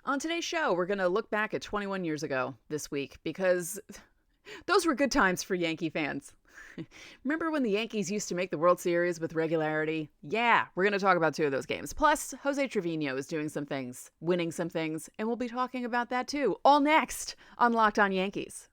On today's show, we're going to look back at 21 years ago this week because those were good times for Yankee fans. Remember when the Yankees used to make the World Series with regularity? Yeah, we're going to talk about two of those games. Plus, Jose Trevino is doing some things, winning some things, and we'll be talking about that too. All next on Locked On Yankees.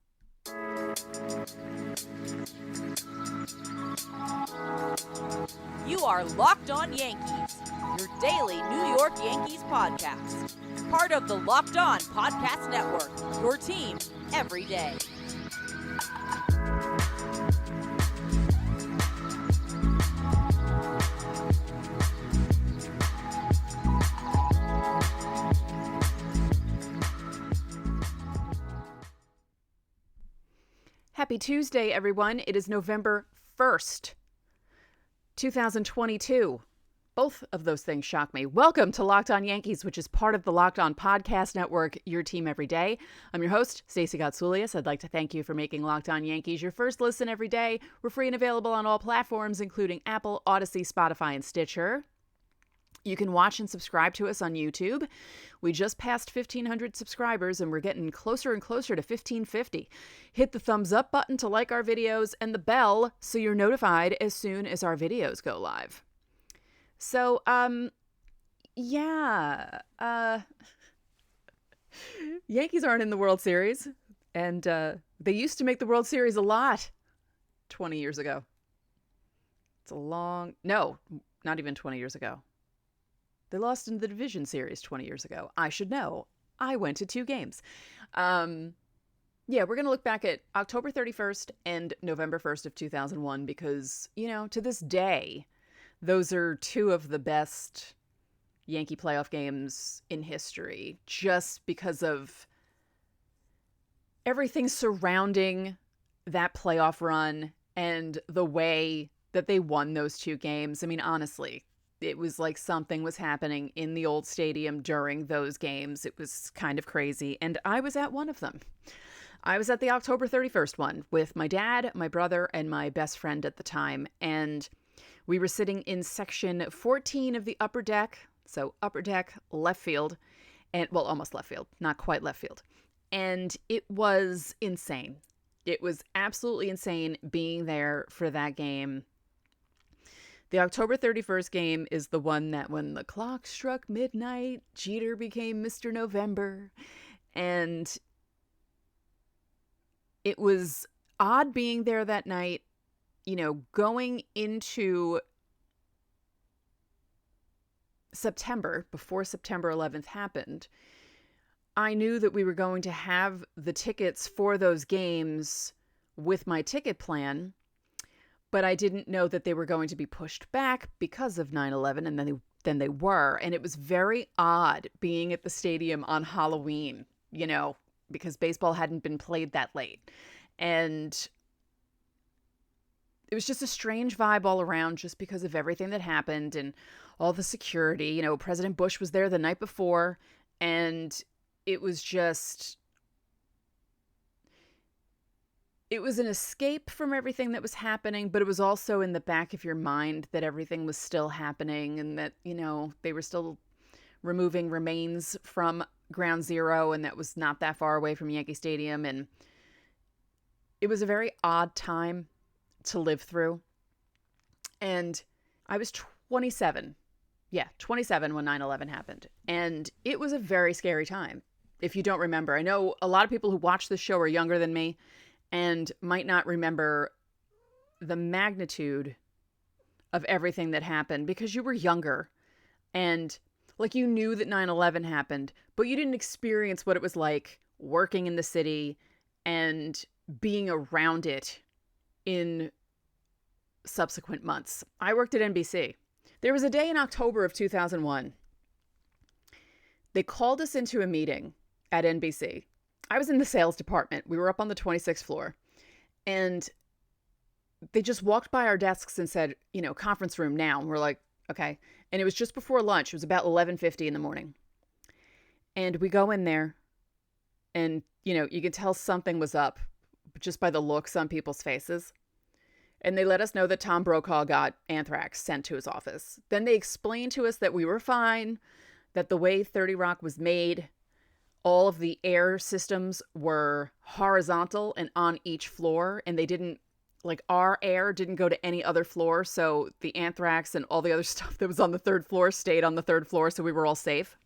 You are Locked On Yankees, your daily New York Yankees podcast. Part of the Locked On Podcast Network, your team every day. Happy Tuesday, everyone. It is November 1st, 2022. Both of those things shock me. Welcome to Locked On Yankees, which is part of the Locked On Podcast Network, your team every day. I'm your host, Stacey. I'd like to thank you for making Locked On Yankees your first listen every day. We're free and available on all platforms, including Apple, Odyssey, Spotify, and Stitcher. You can watch and subscribe to us on YouTube. We just passed 1,500 subscribers, and we're getting closer and closer to 1,550. Hit the thumbs up button to like our videos and the bell so you're notified as soon as our videos go live. So, Yankees aren't in the World Series, and they used to make the World Series a lot 20 years ago. No, not even 20 years ago. They lost in the division series 20 years ago. I should know. I went to 2 games. We're going to look back at October 31st and November 1st of 2001 because, to this day, those are 2 of the best Yankee playoff games in history just because of everything surrounding that playoff run and the way that they won those 2 games. I mean, honestly, it was like something was happening in the old stadium during those games. It was kind of crazy. And I was at one of them. I was at the October 31st one with my dad, my brother, and my best friend at the time. And we were sitting in section 14 of the upper deck. So upper deck, left field. Almost left field, not quite left field. And it was insane. It was absolutely insane being there for that game. The October 31st game is the one that when the clock struck midnight, Jeter became Mr. November. And it was odd being there that night, going into September, before September 11th happened. I knew that we were going to have the tickets for those games with my ticket plan, but I didn't know that they were going to be pushed back because of 9/11, and then they were. And it was very odd being at the stadium on Halloween, because baseball hadn't been played that late. And it was just a strange vibe all around just because of everything that happened and all the security. President Bush was there the night before, and it was an escape from everything that was happening, but it was also in the back of your mind that everything was still happening and that, they were still removing remains from Ground Zero, and that was not that far away from Yankee Stadium. And it was a very odd time to live through. And I was 27. Yeah, 27 when 9/11 happened. And it was a very scary time. If you don't remember, I know a lot of people who watch this show are younger than me and might not remember the magnitude of everything that happened because you were younger and you knew that 9/11 happened, but you didn't experience what it was like working in the city and being around it in subsequent months. I worked at NBC. There was a day in October of 2001. They called us into a meeting at NBC. I was in the sales department. We were up on the 26th floor, and they just walked by our desks and said, conference room now. And we're like, okay. And it was just before lunch. It was about 11:50 in the morning. And we go in there and, you could tell something was up just by the looks on people's faces. And they let us know that Tom Brokaw got anthrax sent to his office. Then they explained to us that we were fine, that the way 30 Rock was made, all of the air systems were horizontal and on each floor, and they didn't, like, our air didn't go to any other floor, so the anthrax and all the other stuff that was on the third floor stayed on the third floor, so we were all safe.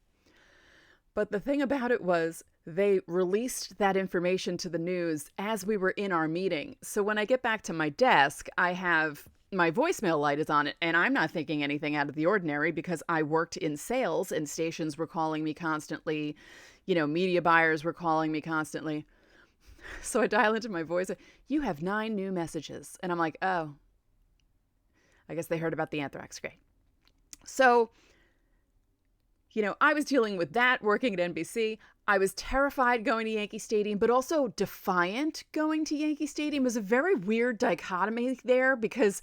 But the thing about it was they released that information to the news as we were in our meeting. So when I get back to my desk, I have my voicemail light is on it, and I'm not thinking anything out of the ordinary because I worked in sales and stations were calling me constantly. Media buyers were calling me constantly. So I dial into my voice. You have 9 new messages. And I'm like, oh, I guess they heard about the anthrax. Great. So, I was dealing with that working at NBC. I was terrified going to Yankee Stadium, but also defiant going to Yankee Stadium. It was a very weird dichotomy there because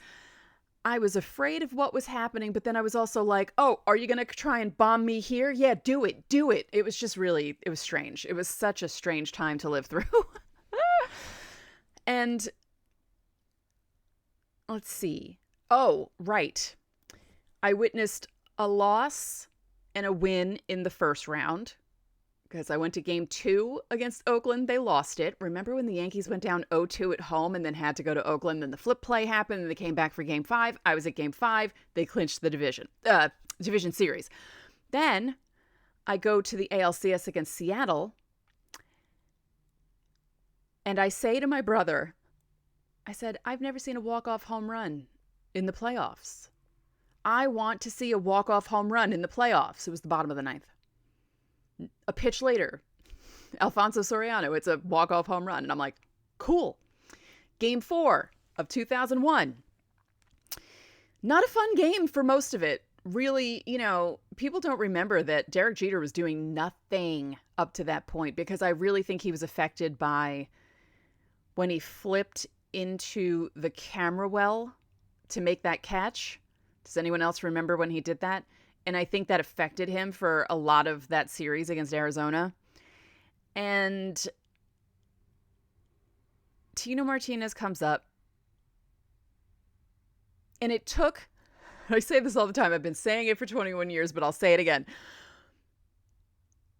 I was afraid of what was happening, but then I was also like, oh, are you going to try and bomb me here? Yeah, do it. It was just really, it was strange. It was such a strange time to live through. And let's see. Oh, right. I witnessed a loss and a win in the first round because I went to game 2 against Oakland. They lost it. Remember when the Yankees went down 0-2 at home and then had to go to Oakland? Then the flip play happened and they came back for game 5. I was at game 5. They clinched the division series. Then I go to the ALCS against Seattle. And I say to my brother, I said, I've never seen a walk-off home run in the playoffs. I want to see a walk-off home run in the playoffs. It was the bottom of the 9th. A pitch later, Alfonso Soriano, it's a walk-off home run. And I'm like, cool. Game 4 of 2001. Not a fun game for most of it. Really, people don't remember that Derek Jeter was doing nothing up to that point because I really think he was affected by when he flipped into the camera well to make that catch. Does anyone else remember when he did that? And I think that affected him for a lot of that series against Arizona. And Tino Martinez comes up. And it took, I say this all the time, I've been saying it for 21 years, but I'll say it again.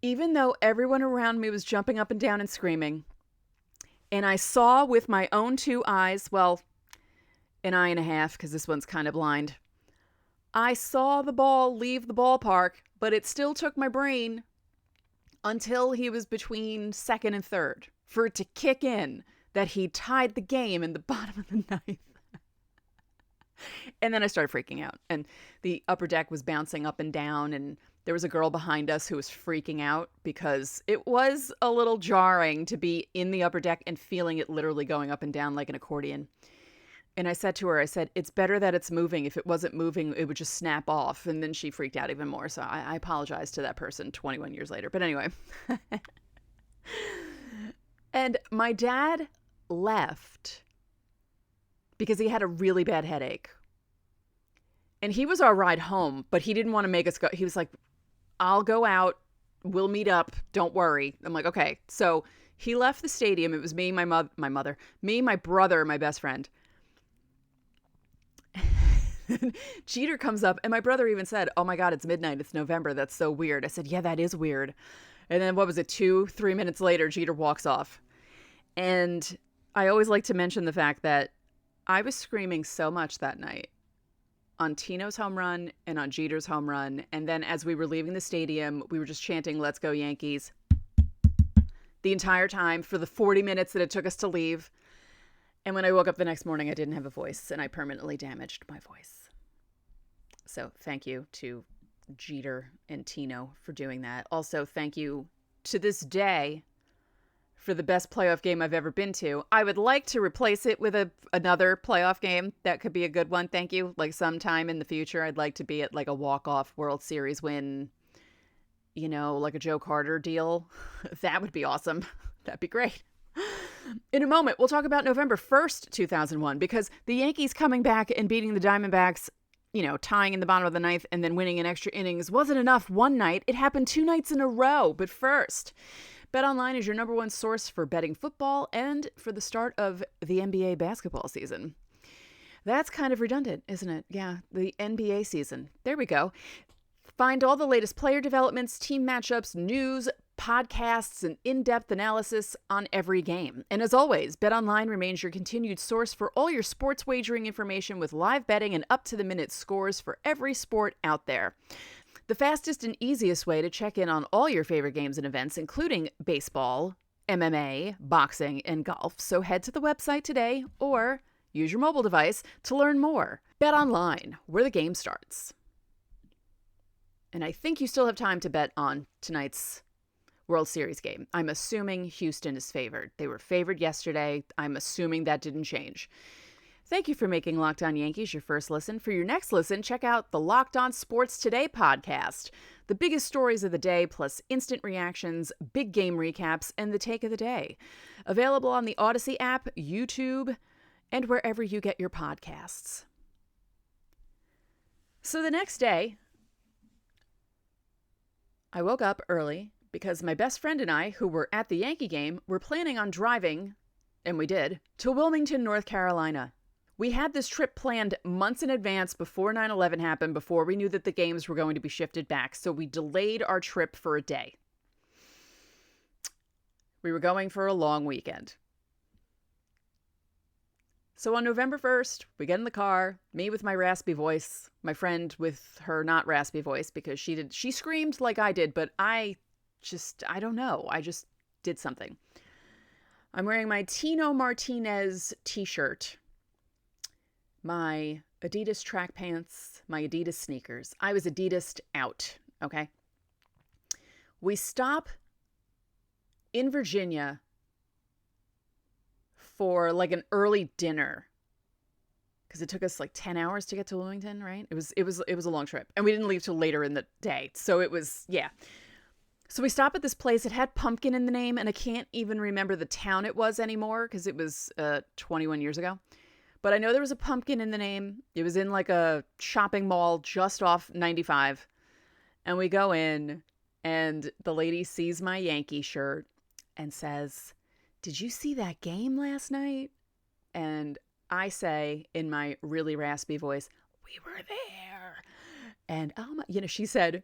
Even though everyone around me was jumping up and down and screaming, and I saw with my own 2 eyes, well, an eye and a half, because this one's kind of blind, I saw the ball leave the ballpark, but it still took my brain until he was between second and third for it to kick in that he tied the game in the bottom of the 9th. And then I started freaking out, and the upper deck was bouncing up and down, and there was a girl behind us who was freaking out because it was a little jarring to be in the upper deck and feeling it literally going up and down like an accordion. And I said to her, it's better that it's moving. If it wasn't moving, it would just snap off. And then she freaked out even more. So I apologized to that person 21 years later. But anyway. And my dad left because he had a really bad headache. And he was our ride home, but he didn't want to make us go. He was like, I'll go out. We'll meet up. Don't worry. I'm like, okay. So he left the stadium. It was me, my mother, me, my brother, my best friend. Jeter comes up, and my brother even said, oh my God, it's midnight. It's November. That's so weird. I said, yeah, that is weird. And then 2-3 minutes later, Jeter walks off. And I always like to mention the fact that I was screaming so much that night on Tino's home run and on Jeter's home run. And then as we were leaving the stadium, we were just chanting, let's go Yankees, the entire time for the 40 minutes that it took us to leave. And when I woke up the next morning, I didn't have a voice, and I permanently damaged my voice. So thank you to Jeter and Tino for doing that. Also, thank you to this day for the best playoff game I've ever been to. I would like to replace it with another playoff game. That could be a good one. Thank you. Like sometime in the future, I'd like to be at like a walk-off World Series win, like a Joe Carter deal. That would be awesome. That'd be great. In a moment, we'll talk about November 1st, 2001, because the Yankees coming back and beating the Diamondbacks, tying in the bottom of the 9th and then winning in extra innings wasn't enough one night. It happened 2 nights in a row. But first, BetOnline is your number one source for betting football and for the start of the NBA basketball season. That's kind of redundant, isn't it? Yeah, the NBA season. There we go. Find all the latest player developments, team matchups, news, podcasts, and in-depth analysis on every game. And as always, BetOnline remains your continued source for all your sports wagering information with live betting and up-to-the-minute scores for every sport out there. The fastest and easiest way to check in on all your favorite games and events, including baseball, MMA, boxing, and golf. So head to the website today or use your mobile device to learn more. BetOnline, where the game starts. And I think you still have time to bet on tonight's World Series game. I'm assuming Houston is favored. They were favored yesterday. I'm assuming that didn't change. Thank you for making Locked On Yankees your first listen. For your next listen, check out the Locked On Sports Today podcast. The biggest stories of the day, plus instant reactions, big game recaps, and the take of the day. Available on the Odyssey app, YouTube, and wherever you get your podcasts. So the next day, I woke up early because my best friend and I, who were at the Yankee game, were planning on driving, and we did, to Wilmington, North Carolina. We had this trip planned months in advance before 9/11 happened, before we knew that the games were going to be shifted back, so we delayed our trip for a day. We were going for a long weekend. So on November 1st, we get in the car, me with my raspy voice, my friend with her not raspy voice because she screamed like I did, but I don't know. I just did something. I'm wearing my Tino Martinez t-shirt, my Adidas track pants, my Adidas sneakers. I was Adidas'd out, okay? We stop in Virginia for like an early dinner because it took us like 10 hours to get to Wilmington, right? It was a long trip, and we didn't leave till later in the day. So it was, yeah. So we stop at this place. It had pumpkin in the name, and I can't even remember the town it was anymore because it was 21 years ago. But I know there was a pumpkin in the name. It was in like a shopping mall just off 95. And we go in, and the lady sees my Yankee shirt and says, "Did you see that game last night?" And I say in my really raspy voice, "We were there." And she said,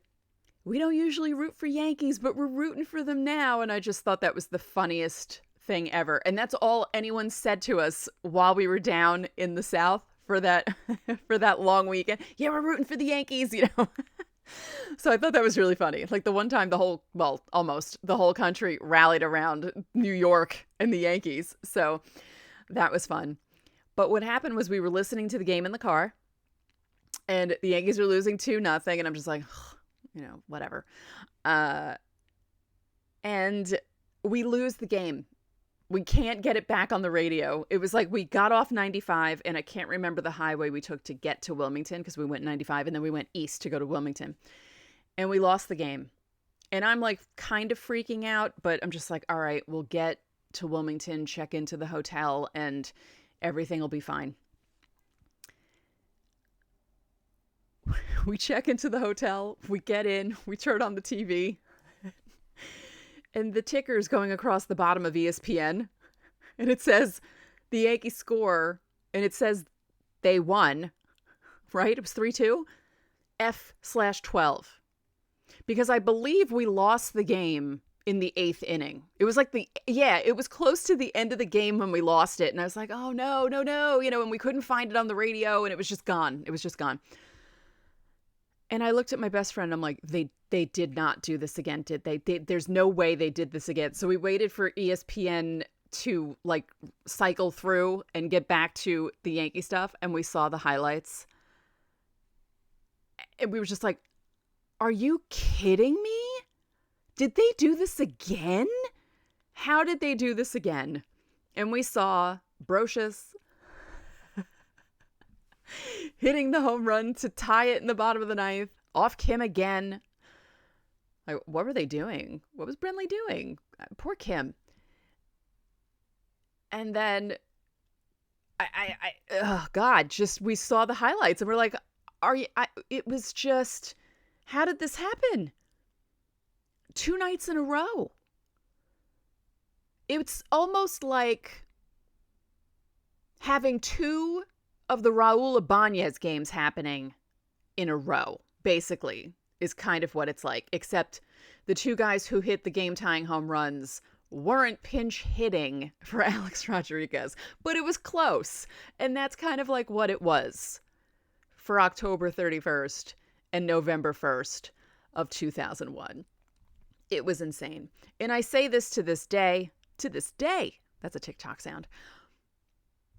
"We don't usually root for Yankees, but we're rooting for them now." And I just thought that was the funniest thing ever. And that's all anyone said to us while we were down in the South for that for that long weekend. "Yeah, we're rooting for the Yankees," So I thought that was really funny. Like the one time almost the whole country rallied around New York and the Yankees. So that was fun. But what happened was we were listening to the game in the car, and the Yankees were losing 2-0, and I'm just like, whatever. And we lose the game. We can't get it back on the radio. It was like we got off 95, and I can't remember the highway we took to get to Wilmington because we went 95, and then we went east to go to Wilmington. And we lost the game. And I'm like kind of freaking out, but I'm just like, all right, we'll get to Wilmington, check into the hotel, and everything will be fine. We check into the hotel, we get in, we turn on the TV, and the ticker's going across the bottom of ESPN, and it says the Yankees score, and it says they won, right? It was 3-2, F/12. Because I believe we lost the game in the 8th inning. It was like it was close to the end of the game when we lost it, and I was like, oh no, and we couldn't find it on the radio, and it was just gone. It was just gone. And I looked at my best friend. I'm like, they did not do this again, did they? There's no way they did this again. So we waited for ESPN to like cycle through and get back to the Yankee stuff, and we saw the highlights. And we were just like, are you kidding me? Did they do this again? How did they do this again? And we saw Brocious hitting the home run to tie it in the bottom of the ninth, off Kim again. Like, what were they doing? What was Brenly doing? Poor Kim. And then, we saw the highlights, and we're like, it was just, how did this happen? 2 nights in a row. It's almost like having 2 of the Raul Ibanez games happening in a row, basically. is kind of what it's like, except the two guys who hit the game-tying home runs weren't pinch hitting for Alex Rodriguez, but it was close. And that's kind of like what it was for October 31st and November 1st of 2001. It was insane. And I say this to this day, that's a TikTok sound.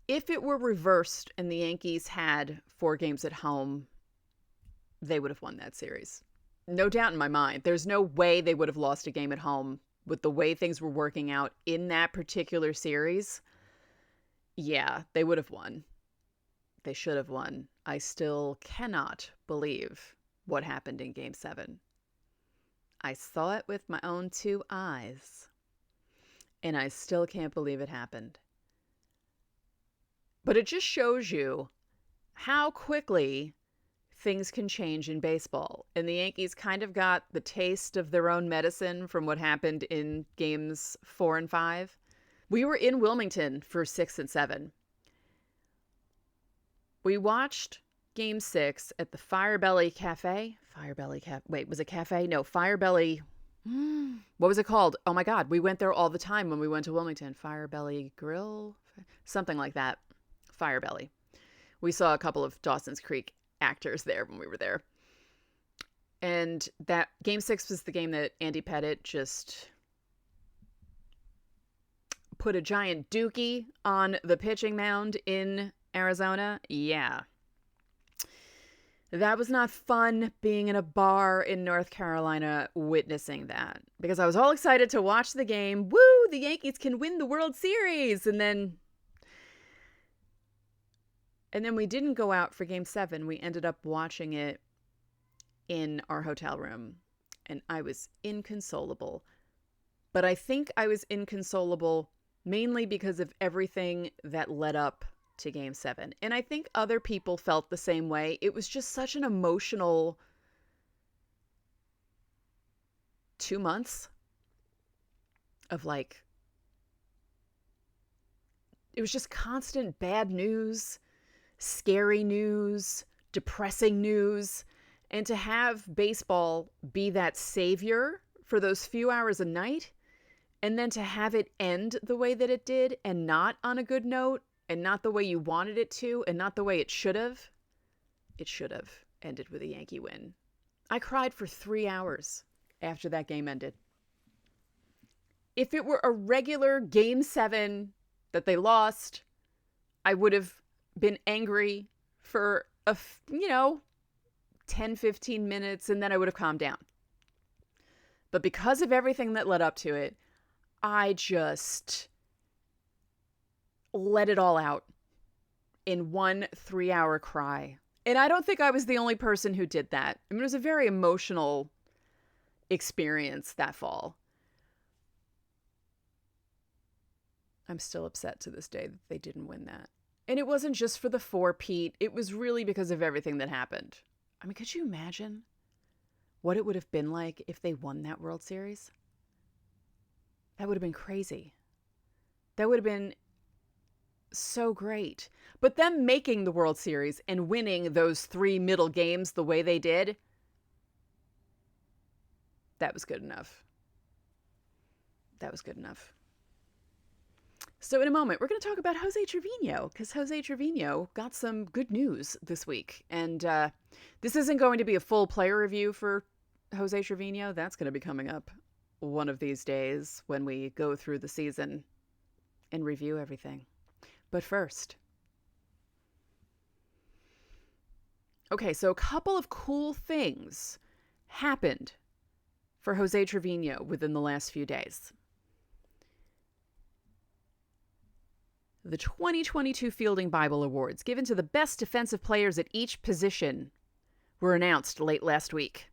If it were reversed and the Yankees had 4 games at home, they would have won that series. No doubt in my mind. There's no way they would have lost a game at home with the way things were working out in that particular series. Yeah, they would have won. They should have won. I still cannot believe what happened in Game 7. I saw it with my own 2 eyes, and I still can't believe it happened. But it just shows you how quickly things can change in baseball. And the Yankees kind of got the taste of their own medicine from what happened in games 4 and 5. We were in Wilmington for 6 and 7. We watched Game 6 at the Firebelly Cafe. Wait, was it cafe? No, Firebelly. What was it called? Oh my God, we went there all the time when we went to Wilmington. Firebelly Grill? Something like that. Firebelly. We saw a couple of Dawson's Creek actors there when we were there. And that Game 6 was the game that Andy Pettitte just put a giant dookie on the pitching mound in Arizona. Yeah. That was not fun being in a bar in North Carolina witnessing that, because I was all excited to watch the game. Woo, the Yankees can win the World Series. And then we didn't go out for Game 7. We ended up watching it in our hotel room, and I was inconsolable. But I think I was inconsolable mainly because of everything that led up to Game 7. And I think other people felt the same way. It was just such an emotional 2 months of like, it was just constant bad news, scary news, depressing news. And to have baseball be that savior for those few hours a night, and then to have it end the way that it did, and not on a good note, and not the way you wanted it to, and not the way it should have ended with a Yankee win. I cried for 3 hours after that game ended. If it were a regular Game 7 that they lost, I would have been angry for 10, 15 minutes, and then I would have calmed down. But because of everything that led up to it, I just let it all out in one 3-hour cry. And I don't think I was the only person who did that. I mean, it was a very emotional experience that fall. I'm still upset to this day that they didn't win that. And it wasn't just for the 4-peat. It was really because of everything that happened. I mean, could you imagine what it would have been like if they won that World Series? That would have been crazy. That would have been so great. But them making the World Series and winning those 3 middle games the way they did, that was good enough. That was good enough. So in a moment, we're going to talk about Jose Trevino, because Jose Trevino got some good news this week. And this isn't going to be a full player review for Jose Trevino. That's going to be coming up one of these days when we go through the season and review everything. But first, okay, so a couple of cool things happened for Jose Trevino within the last few days. The 2022 Fielding Bible Awards, given to the best defensive players at each position, were announced late last week.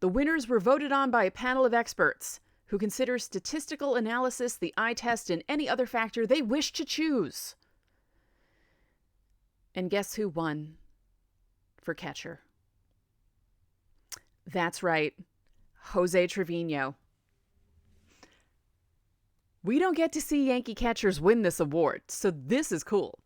The winners were voted on by a panel of experts who consider statistical analysis, the eye test, and any other factor they wish to choose. And guess who won for catcher? That's right, Jose Trevino. We don't get to see Yankee catchers win this award, so this is cool.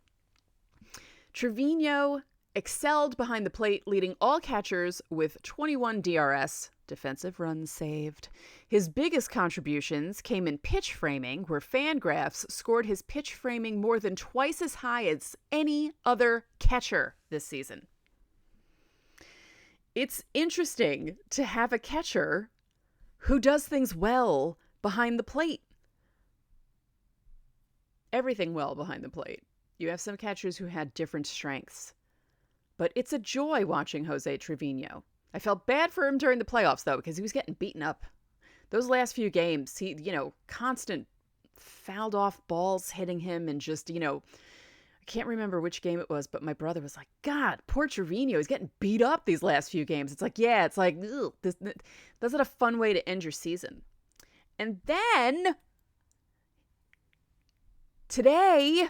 Trevino excelled behind the plate, leading all catchers with 21 DRS, defensive runs saved. His biggest contributions came in pitch framing, where Fangraphs scored his pitch framing more than twice as high as any other catcher this season. It's interesting to have a catcher who does things well behind the plate. Everything well behind the plate. You have some catchers who had different strengths. But it's a joy watching Jose Trevino. I felt bad for him during the playoffs, though, because he was getting beaten up. Those last few games, he, constant fouled off balls hitting him and just, I can't remember which game it was, but my brother was like, God, poor Trevino, he's getting beat up these last few games. It's like, yeah, it's like, ugh, that's not a fun way to end your season. And then today,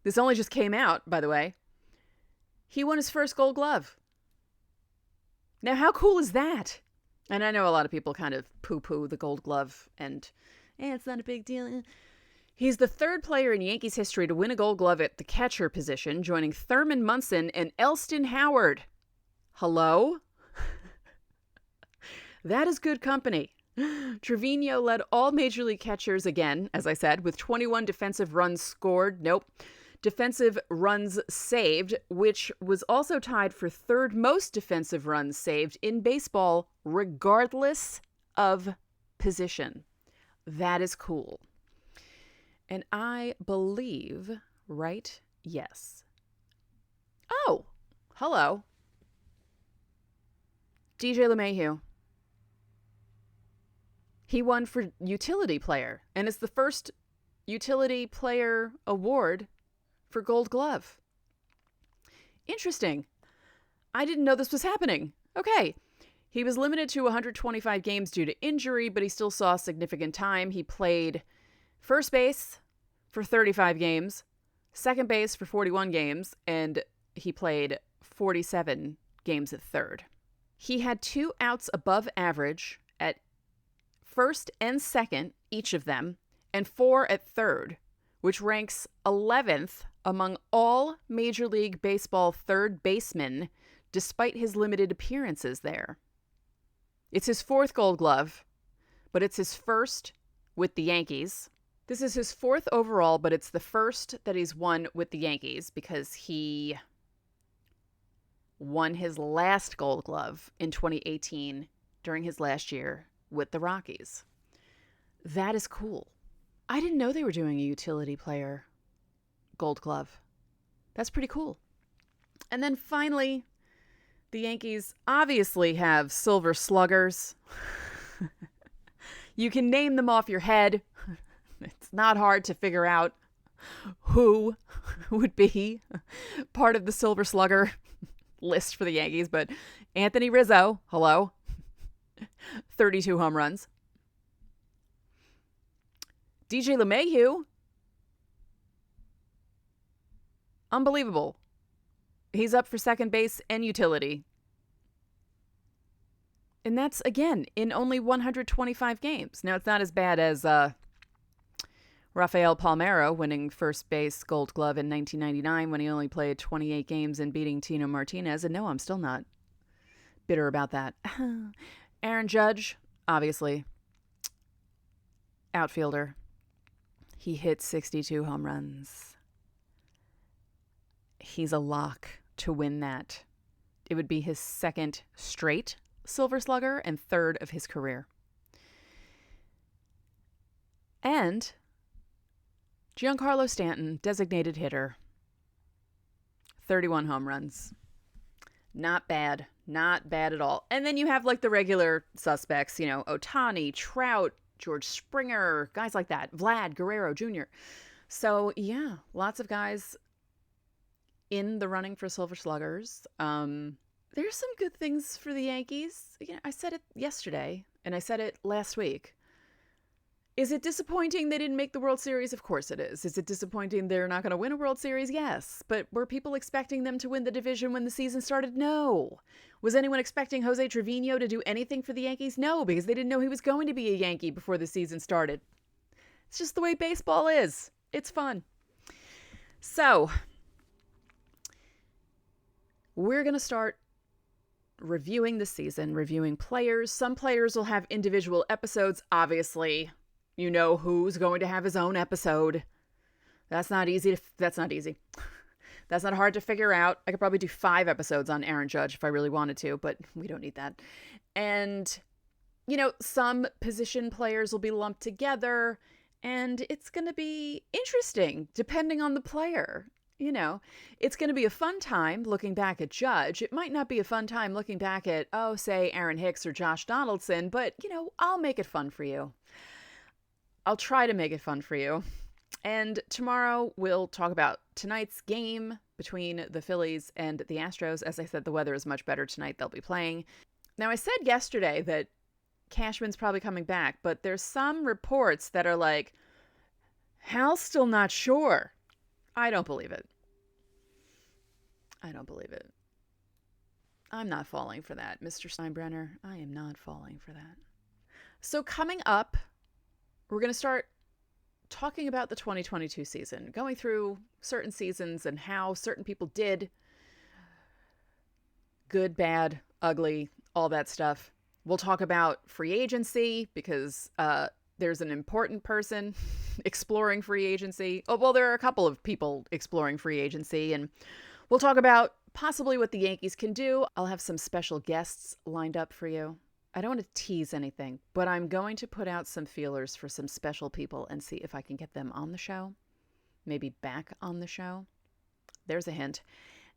this only just came out, by the way, he won his first Gold Glove. Now, how cool is that? And I know a lot of people kind of poo-poo the Gold Glove and, it's not a big deal. He's the third player in Yankees history to win a Gold Glove at the catcher position, joining Thurman Munson and Elston Howard. Hello? That is good company. Trevino led all Major League catchers again, as I said, with 21 defensive runs scored. Defensive runs saved, which was also tied for third most defensive runs saved in baseball, regardless of position. That is cool. And I believe, right? Yes. Oh, hello. DJ LeMahieu. He won for utility player, and it's the first utility player award for Gold Glove. Interesting. I didn't know this was happening. Okay. He was limited to 125 games due to injury, but he still saw significant time. He played first base for 35 games, second base for 41 games, and he played 47 games at third. He had 2 outs above average at first and second, each of them, and 4 at third, which ranks 11th among all Major League Baseball third basemen, despite his limited appearances there. It's his 4th Gold Glove, but it's his first with the Yankees. This is his 4th overall, but it's the first that he's won with the Yankees because he won his last Gold Glove in 2018 during his last year with the Rockies. That is cool. I didn't know they were doing a utility player Gold Glove. That's pretty cool. And then finally, the Yankees obviously have silver sluggers. You can name them off your head. It's not hard to figure out who would be part of the silver slugger list for the Yankees, but Anthony Rizzo, hello, 32 home runs. DJ LeMahieu, unbelievable. He's up for second base and utility. And that's, again, in only 125 games. Now, it's not as bad as Rafael Palmeiro winning first base Gold Glove in 1999 when he only played 28 games and beating Tino Martinez. And no, I'm still not bitter about that. Aaron Judge, obviously, outfielder. He hit 62 home runs. He's a lock to win that. It would be his 2nd straight Silver Slugger and 3rd of his career. And Giancarlo Stanton, designated hitter, 31 home runs. Not bad. Not bad at all. And then you have like the regular suspects, Ohtani, Trout, George Springer, guys like that, Vlad Guerrero Jr. So yeah, lots of guys in the running for Silver Sluggers. There's some good things for the Yankees. I said it yesterday, and I said it last week. Is it disappointing they didn't make the World Series? Of course it is. Is it disappointing they're not going to win a World Series? Yes. But were people expecting them to win the division when the season started? No. Was anyone expecting Jose Trevino to do anything for the Yankees? No, because they didn't know he was going to be a Yankee before the season started. It's just the way baseball is. It's fun. So, we're going to start reviewing the season, reviewing players. Some players will have individual episodes. Obviously, you know who's going to have his own episode. That's not easy. That's not hard to figure out. I could probably do 5 episodes on Aaron Judge if I really wanted to, but we don't need that. And, some position players will be lumped together, and it's going to be interesting depending on the player. It's going to be a fun time looking back at Judge. It might not be a fun time looking back at, say, Aaron Hicks or Josh Donaldson, but, I'll make it fun for you. I'll try to make it fun for you. And tomorrow we'll talk about tonight's game between the Phillies and the Astros. As I said, the weather is much better tonight. They'll be playing. Now, I said yesterday that Cashman's probably coming back, but there's some reports that are like, Hal's still not sure. I don't believe it. I'm not falling for that, Mr. Steinbrenner. I am not falling for that. So coming up, we're going to start talking about the 2022 season, going through certain seasons and how certain people did. Good, bad, ugly, all that stuff. We'll talk about free agency because there's an important person exploring free agency. Oh, well, there are a couple of people exploring free agency, and we'll talk about possibly what the Yankees can do. I'll have some special guests lined up for you. I don't want to tease anything, but I'm going to put out some feelers for some special people and see if I can get them on the show, maybe back on the show. There's a hint.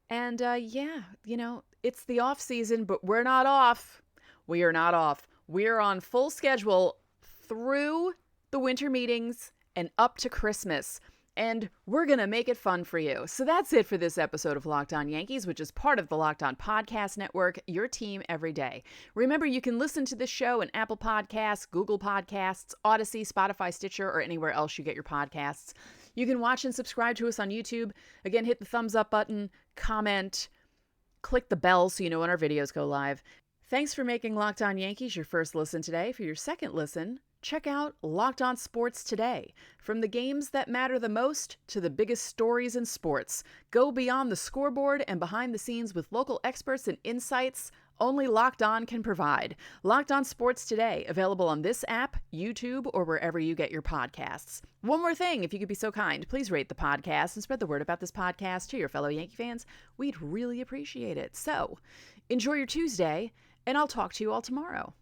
And it's the off season, but we're not off. We are not off. We're on full schedule through the winter meetings and up to Christmas. And we're going to make it fun for you. So that's it for this episode of Locked On Yankees, which is part of the Locked On Podcast Network, your team every day. Remember, you can listen to this show in Apple Podcasts, Google Podcasts, Odyssey, Spotify, Stitcher, or anywhere else you get your podcasts. You can watch and subscribe to us on YouTube. Again, hit the thumbs up button, comment, click the bell so you know when our videos go live. Thanks for making Locked On Yankees your first listen today. For your second listen, check out Locked On Sports Today. From the games that matter the most to the biggest stories in sports. Go beyond the scoreboard and behind the scenes with local experts and insights only Locked On can provide. Locked On Sports Today, available on this app, YouTube, or wherever you get your podcasts. One more thing, if you could be so kind, please rate the podcast and spread the word about this podcast to your fellow Yankee fans. We'd really appreciate it. So, enjoy your Tuesday, and I'll talk to you all tomorrow.